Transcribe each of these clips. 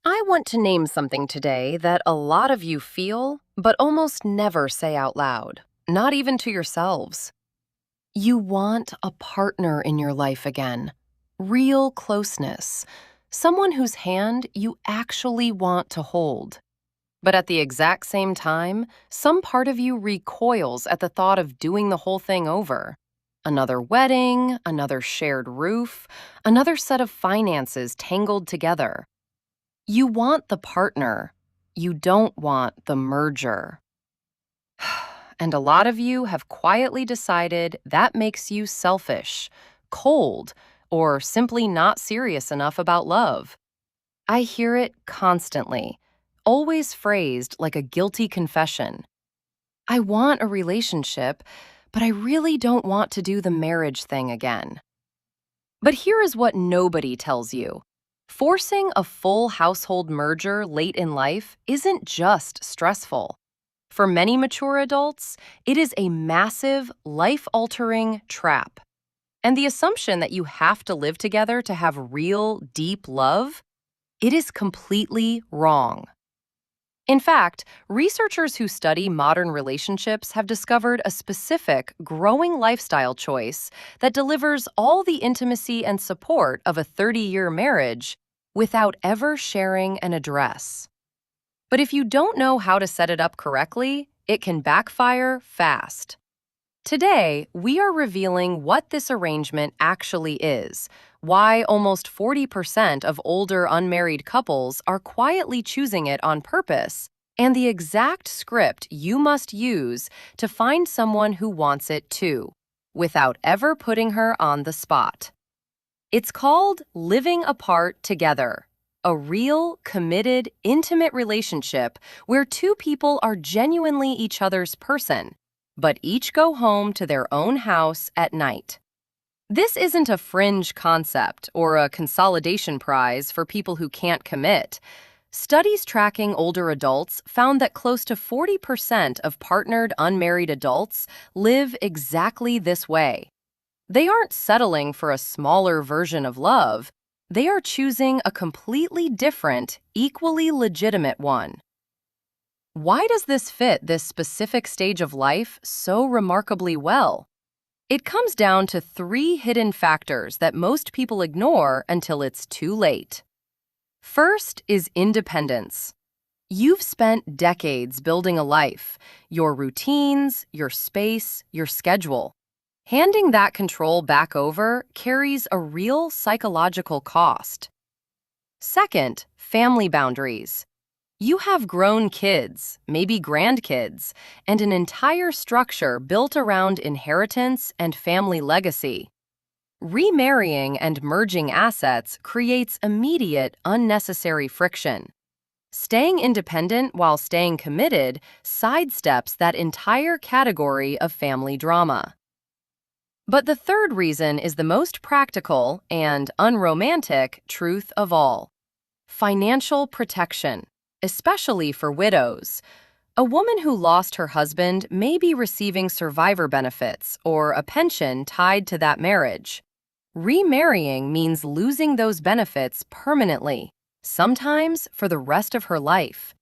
I want to name something today that a lot of you feel, but almost never say out loud, not even to yourselves. You want a partner in your life again. Real closeness. Someone whose hand you actually want to hold. But at the exact same time, some part of you recoils at the thought of doing the whole thing over. Another wedding, another shared roof, another set of finances tangled together. You want the partner. You don't want the merger. And a lot of you have quietly decided that makes you selfish, cold, or simply not serious enough about love. I hear it constantly, always phrased like a guilty confession. I want a relationship, but I really don't want to do the marriage thing again. But here is what nobody tells you. Forcing a full household merger late in life isn't just stressful. For many mature adults, it is a massive, life-altering trap. And the assumption that you have to live together to have real, deep love, it is completely wrong. In fact, researchers who study modern relationships have discovered a specific, growing lifestyle choice that delivers all the intimacy and support of a 30-year marriage without ever sharing an address. But if you don't know how to set it up correctly, it can backfire fast. Today, we are revealing what this arrangement actually is, why almost 40% of older unmarried couples are quietly choosing it on purpose, and the exact script you must use to find someone who wants it too, without ever putting her on the spot. It's called living apart together, a real, committed, intimate relationship where two people are genuinely each other's person, but each go home to their own house at night. This isn't a fringe concept or a consolidation prize for people who can't commit. Studies tracking older adults found that close to 40% of partnered unmarried adults live exactly this way. They aren't settling for a smaller version of love. They are choosing a completely different, equally legitimate one. Why does this fit this specific stage of life so remarkably well? It comes down to three hidden factors that most people ignore until it's too late. First is independence. You've spent decades building a life, your routines, your space, your schedule. Handing that control back over carries a real psychological cost. Second, family boundaries. You have grown kids, maybe grandkids, and an entire structure built around inheritance and family legacy. Remarrying and merging assets creates immediate, unnecessary friction. Staying independent while staying committed sidesteps that entire category of family drama. But the third reason is the most practical and unromantic truth of all: financial protection. Especially for widows. A woman who lost her husband may be receiving survivor benefits or a pension tied to that marriage. Remarrying means losing those benefits permanently, sometimes for the rest of her life.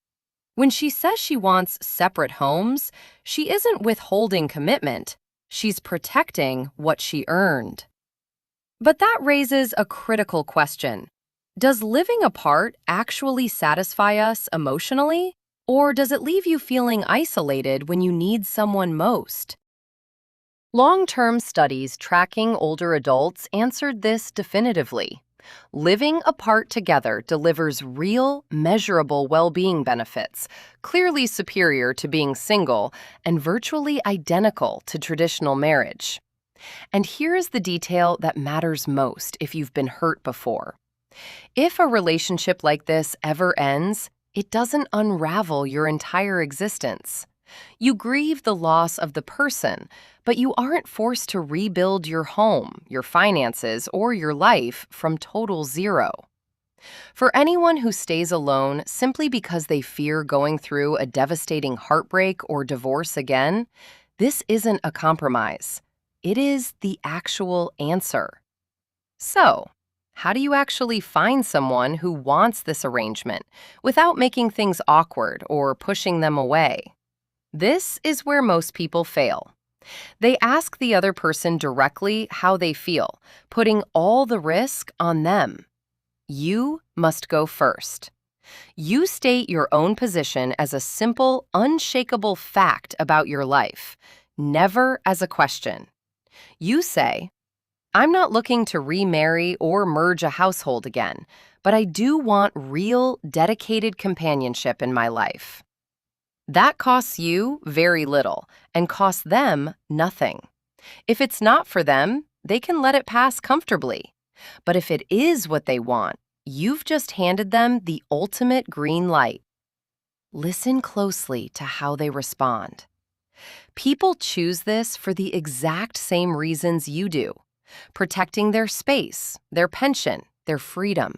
When she says she wants separate homes, she isn't withholding commitment. She's protecting what she earned. But that raises a critical question. Does living apart actually satisfy us emotionally, or does it leave you feeling isolated when you need someone most? Long-term studies tracking older adults answered this definitively. Living apart together delivers real, measurable well-being benefits, clearly superior to being single and virtually identical to traditional marriage. And here is the detail that matters most if you've been hurt before. If a relationship like this ever ends, it doesn't unravel your entire existence. You grieve the loss of the person, but you aren't forced to rebuild your home, your finances, or your life from total zero. For anyone who stays alone simply because they fear going through a devastating heartbreak or divorce again, this isn't a compromise. It is the actual answer. So, How do you actually find someone who wants this arrangement without making things awkward or pushing them away? This is where most people fail. They ask the other person directly how they feel, putting all the risk on them. You must go first. You state your own position as a simple, unshakable fact about your life, never as a question. You say, I'm not looking to remarry or merge a household again, but I do want real, dedicated companionship in my life. That costs you very little and costs them nothing. If it's not for them, they can let it pass comfortably. But if it is what they want, you've just handed them the ultimate green light. Listen closely to how they respond. People choose this for the exact same reasons you do: protecting their space, their pension, their freedom.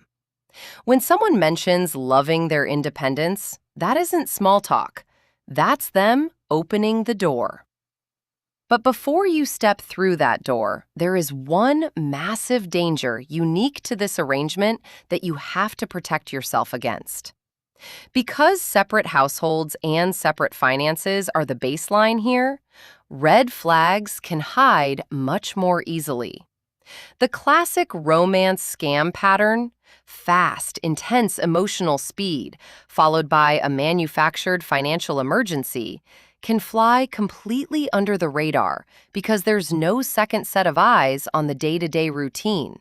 When someone mentions loving their independence, that isn't small talk. That's them opening the door. But before you step through that door, there is one massive danger unique to this arrangement that you have to protect yourself against. Because separate households and separate finances are the baseline here, red flags can hide much more easily. The classic romance scam pattern, fast, intense emotional speed, followed by a manufactured financial emergency, can fly completely under the radar because there's no second set of eyes on the day-to-day routine.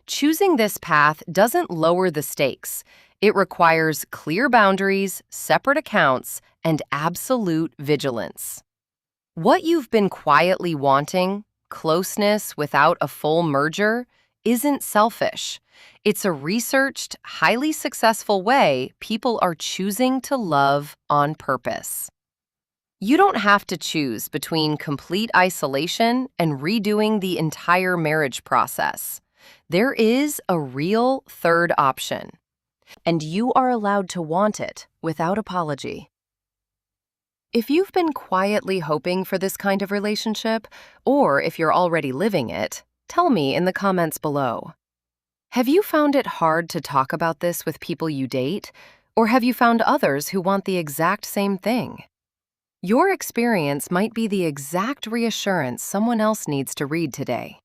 Choosing this path doesn't lower the stakes. It requires clear boundaries, separate accounts, and absolute vigilance. What you've been quietly wanting, closeness without a full merger, isn't selfish. It's a researched, highly successful way people are choosing to love on purpose. You don't have to choose between complete isolation and redoing the entire marriage process. There is a real third option, and you are allowed to want it without apology. If you've been quietly hoping for this kind of relationship, or if you're already living it, tell me in the comments below. Have you found it hard to talk about this with people you date, or have you found others who want the exact same thing? Your experience might be the exact reassurance someone else needs to read today.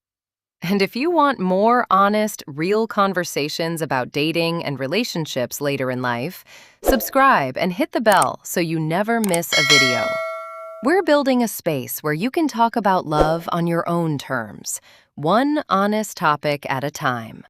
And if you want more honest, real conversations about dating and relationships later in life, subscribe and hit the bell so you never miss a video. We're building a space where you can talk about love on your own terms, one honest topic at a time.